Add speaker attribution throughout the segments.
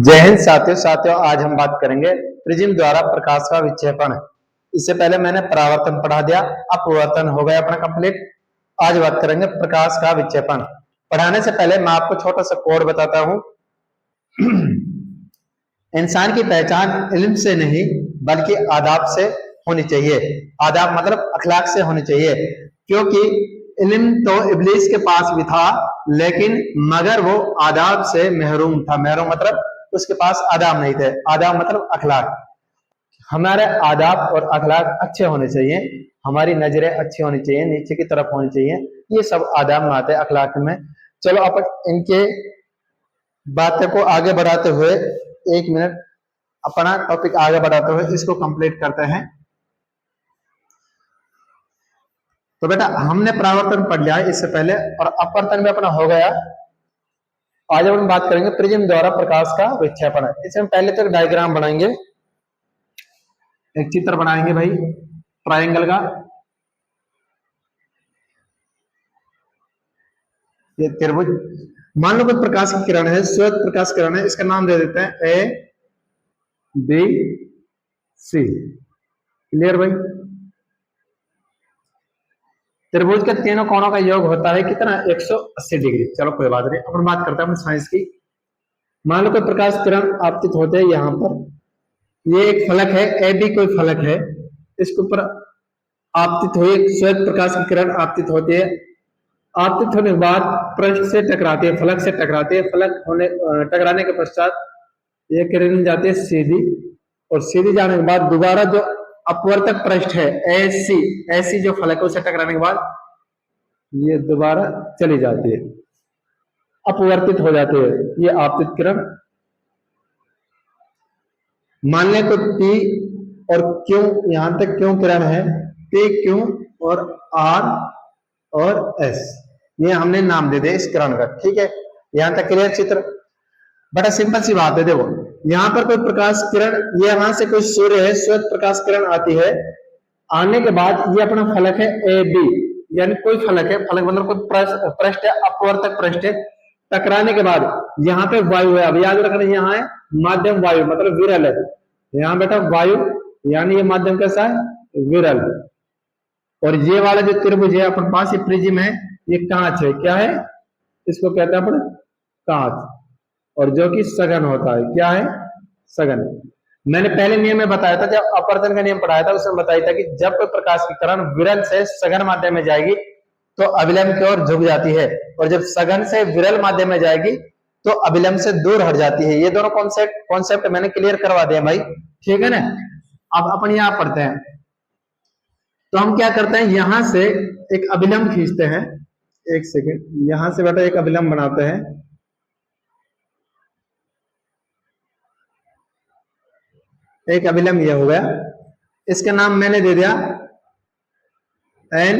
Speaker 1: जय हिंद साथियों आज हम बात करेंगे प्रिज्म द्वारा प्रकाश का विक्षेपण। इससे पहले मैंने परावर्तन पढ़ा दिया, अपवर्तन हो गया अपना कंप्लीट। आज बात करेंगे प्रकाश का विक्षेपण। पढ़ाने से पहले मैं आपको छोटा सा कोड बताता हूं। इंसान की पहचान इल्म से नहीं बल्कि आदाब से होनी चाहिए। आदाब मतलब अखलाक से होनी चाहिए, क्योंकि इल्म तो इब्लीस के पास भी था, लेकिन मगर वो आदाब से महरूम था। महरूम मतलब उसके पास आदाब नहीं थे। आदाब मतलब अखलाक। हमारे आदाब और अखलाक अच्छे होने चाहिए, हमारी नजरें अच्छी होनी चाहिए, नीचे की तरफ होनी चाहिए। ये सब आदाब में आते हैं, अखलाक में। चलो अपन इनके बातें को आगे बढ़ाते हुए, एक मिनट अपना टॉपिक आगे बढ़ाते हुए इसको कंप्लीट करते हैं। तो बेटा हमने परावर्तन पढ़ लिया है इससे पहले, और अपवर्तन भी अपना हो गया। आज हम बात करेंगे प्रिज्म द्वारा प्रकाश का विक्षेपण। इसमें पहले तो डायग्राम बनाएंगे, एक चित्र बनाएंगे भाई ट्रायंगल का। ये त्रिभुज, मान लो कोई प्रकाश की किरण है, श्वेत प्रकाश किरण है, इसका नाम दे देते हैं ए बी सी। क्लियर भाई? त्रिभुज के तीनों कोणों का योग होता है कितना? 180 डिग्री। चलो कोई बात नहीं, अपन बात करते हैं साइंस की। मान लो कोई प्रकाश किरण आपतित होते हैं यहाँ पर, ये एक फलक है, ए बी कोई फलक है, इसके ऊपर आपतित हुई श्वेत प्रकाश की किरण आपतित होती है। आपतित होने के बाद पृष्ठ से टकराती है, फलक से टकराती है। फलक होने टकराने के पश्चात ये किरण जाती है सीधी, और सीधी जाने के बाद दोबारा जो अपवर्तक पृष्ठ है ऐसी ऐसी जो फलक है उसे टकराने के बाद ये दोबारा चली जाती है, अपवर्तित हो जाती है ये आपतित किरण। मान लें तो P और Q, यहां तक क्यों किरण है, P Q और R और S, ये हमने नाम दे दिया इस किरण का। ठीक है, यहां तक क्लियर चित्र? बड़ा सिंपल सी बात है। देखो यहां पर कोई प्रकाश किरण, ये यहां से कोई सूर्य है, श्वेत प्रकाश किरण आती है। आने के बाद ये अपना फलक है ए बी, यानी कोई फलक है, फलक मतलब कोई पृष्ठ है, अपवर्तक पृष्ठ है। टकराने के बाद यहाँ पे वायु है, अब याद रखना यहाँ है माध्यम वायु मतलब विरल है। यहाँ बेटा वायु, यानी ये माध्यम कैसा है? विरल। और ये वाला जो त्रिभुज है अपन पास, ये प्रिज्म है, ये कांच है। क्या है? इसको कहते हैं अपन कांच, और जो कि सघन होता है। क्या है? सघन। मैंने पहले नियम में बताया था, जब अपवर्तन का नियम पढ़ाया था उसमें बताया था कि जब कोई प्रकाश की किरण विरल से सघन माध्यम में जाएगी तो अभिलंब की ओर झुक जाती है, और जब सघन से विरल माध्यम में जाएगी तो अभिलंब से दूर हट जाती है। ये दोनों कॉन्सेप्ट मैंने क्लियर करवा दिया भाई, ठीक है ना? अब अपन यहां पढ़ते हैं, तो हम क्या करते हैं, यहां से एक अभिलंब खींचते हैं। एक सेकेंड, यहां से बेटा एक अभिलंब बनाते हैं। एक अभिलंब यह हो गया, इसका नाम मैंने दे दिया एन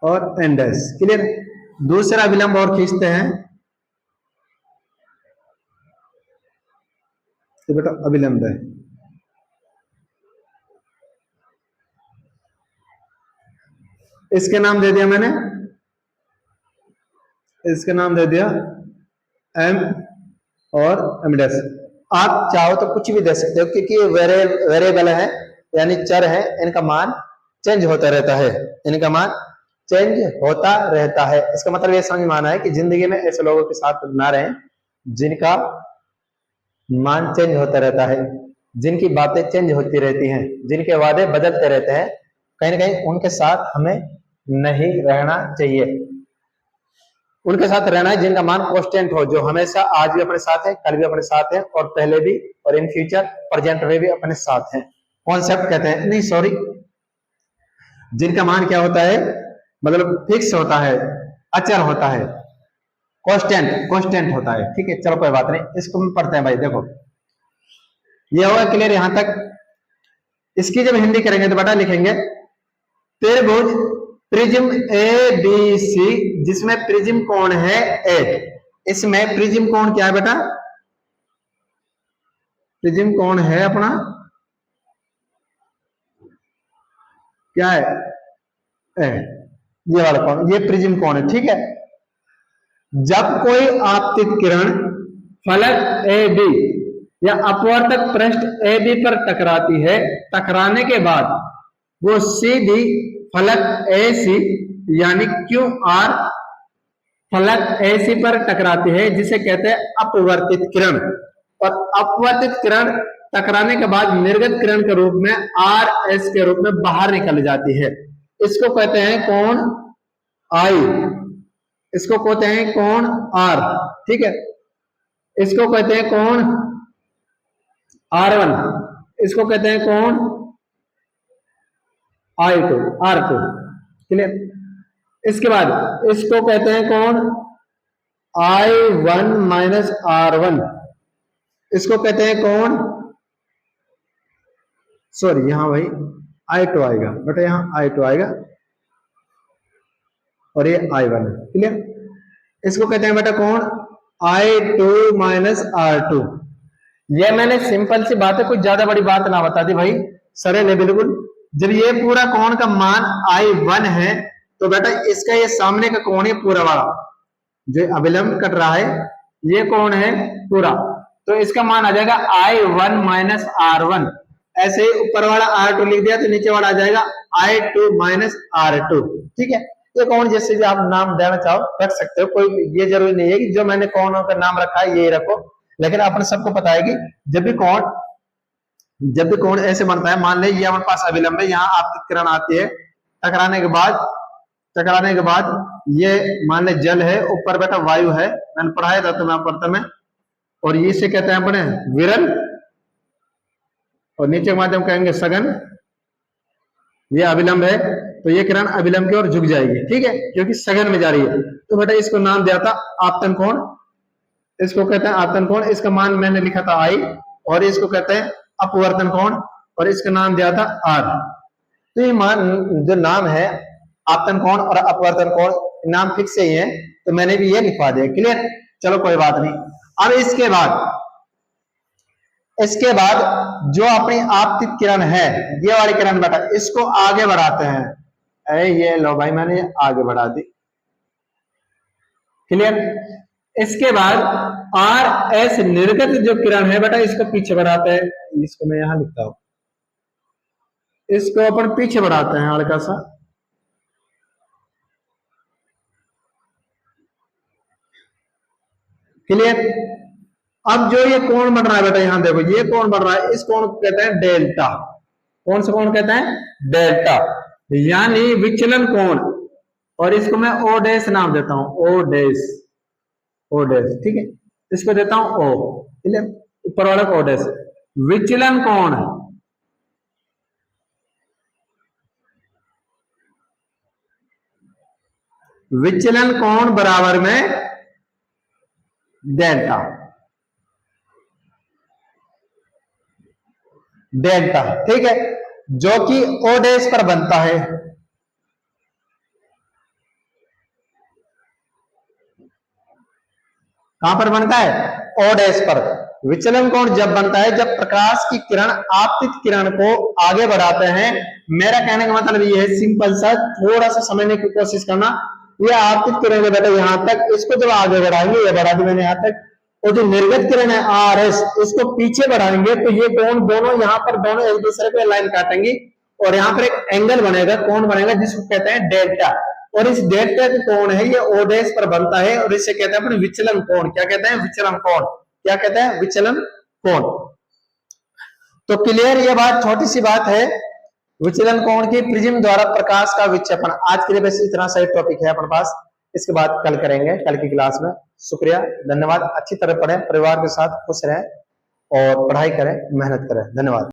Speaker 1: और एन डैश। क्लियर? दूसरा अभिलंब और खींचते हैं, तो बेटा अभिलंब है। इसके नाम दे दिया मैंने, इसका नाम दे दिया एम और एम डैश। आप चाहो तो कुछ भी दे सकते हो, क्योंकि ये वेरिएबल है, यानी चर है, इनका मान चेंज होता रहता है, इनका मान चेंज होता रहता है। इसका मतलब ये समझ में आना है कि जिंदगी में ऐसे लोगों के साथ ना रहें जिनका मान चेंज होता रहता है, जिनकी बातें चेंज होती रहती हैं, जिनके वादे बदलते रहते हैं। कहीं ना कहीं उनके साथ हमें नहीं रहना चाहिए। उनके साथ रहना है जिनका मान कांस्टेंट हो, जो हमेशा आज भी अपने साथ है, कल भी अपने साथ है, और पहले भी, और इन फ्यूचर प्रेजेंट में भी अपने साथ है। कॉन्सेप्ट कहते हैं, नहीं सॉरी, जिनका मान क्या होता है, मतलब फिक्स होता है, अचर होता है, कांस्टेंट होता है। ठीक है, चलो कोई बात नहीं, इसको हम पढ़ते हैं भाई। देखो ये होगा क्लियर यहां तक? इसकी जब हिंदी करेंगे तो बेटा लिखेंगे त्रिभुज प्रिज्म ए बी सी, जिसमें प्रिज्म कोण है ए। इसमें प्रिज्म कोण क्या है बेटा? प्रिज्म कोण है अपना क्या है? ए, ये वाला कोण, ये प्रिज्म कोण है। ठीक है, जब कोई आपतित किरण फलक ए बी या अपवर्तक पृष्ठ ए बी पर टकराती है, टकराने के बाद वो सीधी फलक ए सी यानी क्यू आर फलक ए सी पर टकराती है, जिसे कहते हैं अपवर्तित किरण। और अपवर्तित किरण टकराने के बाद निर्गत किरण के रूप में आर एस के रूप में बाहर निकल जाती है। इसको कहते हैं कोण आई, इसको कहते हैं कोण आर, ठीक है। इसको कहते हैं कोण R1, इसको कहते हैं कोण I2 R2, क्लियर। इसके बाद इसको कहते हैं कोण I1 माइनस R1, इसको कहते हैं कोण, सॉरी यहां भाई I2 आएगा बेटा, यहां I2 आएगा और ये I1 है, क्लियर। इसको कहते हैं बेटा कोण I2 माइनस R2। ये मैंने सिंपल सी बात है, कुछ ज्यादा बड़ी बात ना बता दी भाई, सरल है बिल्कुल। जब ये पूरा कोण का मान I1 है तो बेटा इसका ये सामने का कोण है पूरा वाला, जो अभिलंब कट रहा है ये कोण है पूरा, तो इसका मान आ जाएगा I1 माइनस R1। ऐसे ही ऊपर वाला R2 लिख दिया तो नीचे वाला आ जाएगा I2 माइनस R2, ठीक है। ये कोण जैसे भी आप नाम देना चाहो रख सकते हो, कोई ये जरूरी नहीं है कि जो मैंने कोणों का नाम रखा है यही रखो, लेकिन अपन सबको पता है कि जब भी कोण ऐसे बनता है, मान ले ये हमारे पास अभिलंब है, यहाँ आपकी किरण आती है, टकराने के बाद ये मान ले जल है, ऊपर बेटा वायु है, मैंने पढ़ाया था तुम्हें प्रथम में, और ये से कहते हैं अपने विरल, और नीचे के माध्यम कहेंगे सघन। ये अभिलंब है तो ये किरण अभिलंब की ओर झुक जाएगी, ठीक है, क्योंकि सघन में जा रही है। तो बेटा इसको नाम दिया था आपतन कोण, इसको कहते हैं आपतन कोण, इसका मान मैंने लिखा था आई, और इसको कहते हैं अपवर्तन कोण, और इसका नाम दिया था आर। तो ये मान जो नाम है आपतन कोण और अपवर्तन कोण, नाम फिक्स ही है, तो मैंने भी ये लिखवा दिया, क्लियर। चलो कोई बात नहीं। अब इसके बाद जो अपनी आपतित किरण है, ये वाली किरण बेटा इसको आगे बढ़ाते हैं, अरे ये लो भाई मैंने आगे बढ़ा दी, क्लियर। इसके बाद आर एस निर्गत जो किरण है बेटा इसको पीछे बढ़ाते हैं, इसको मैं यहां लिखता हूं, इसको अपन पीछे बढ़ाते हैं हल्का सा, क्लियर। अब जो ये कोण बन रहा है बेटा, यहां देखो ये कोण बन रहा है, इस कोण को कहते हैं डेल्टा। कौन सा कोण कहते हैं? डेल्टा, यानी विचलन कोण, और इसको मैं ओ डैश नाम देता हूं, ओ डैश, ठीक है, इसको देता हूं ओ, ठीक है, ऊपर वाला ओ डैश। विचलन कोण, विचलन कोण बराबर में डेल्टा, ठीक है, जो कि ओ डैश पर बनता है। कहां पर बनता है? ओ डैश पर। विचलन कोण जब बनता है जब प्रकाश की किरण आपतित किरण को आगे बढ़ाते हैं। मेरा कहने का मतलब ये है, सिंपल सा, थोड़ा सा समझने की कोशिश करना। ये आपतित किरण है बेटा यहां तक, इसको जब आगे बढ़ाएंगे, ये बढ़ा दी मैंने यहां तक, और जो निर्गत किरण है आर एस, इसको पीछे बढ़ाएंगे तो ये कोण दोनों यहाँ पर दोनों एक दूसरे पे लाइन काटेंगे, और यहाँ पर एक एंगल बनेगा, कोण बनेगा, जिसको कहते हैं डेल्टा। और इस डेल्टा का कोण है ये ओ डैश पर बनता है, और इसे कहते हैं अपने विचलन कोण। क्या कहते हैं? विचलन कोण। क्या कहते हैं? विचलन कोण। तो क्लियर, ये बात छोटी सी बात है विचलन कोण की, प्रिज्म द्वारा प्रकाश का विक्षेपण। आज के लिए बस इतना सही टॉपिक है अपने पास, इसके बाद कल करेंगे, कल की क्लास में। शुक्रिया, धन्यवाद। अच्छी तरह पढ़ें, परिवार के साथ खुश रहें और पढ़ाई करें, मेहनत करें। धन्यवाद।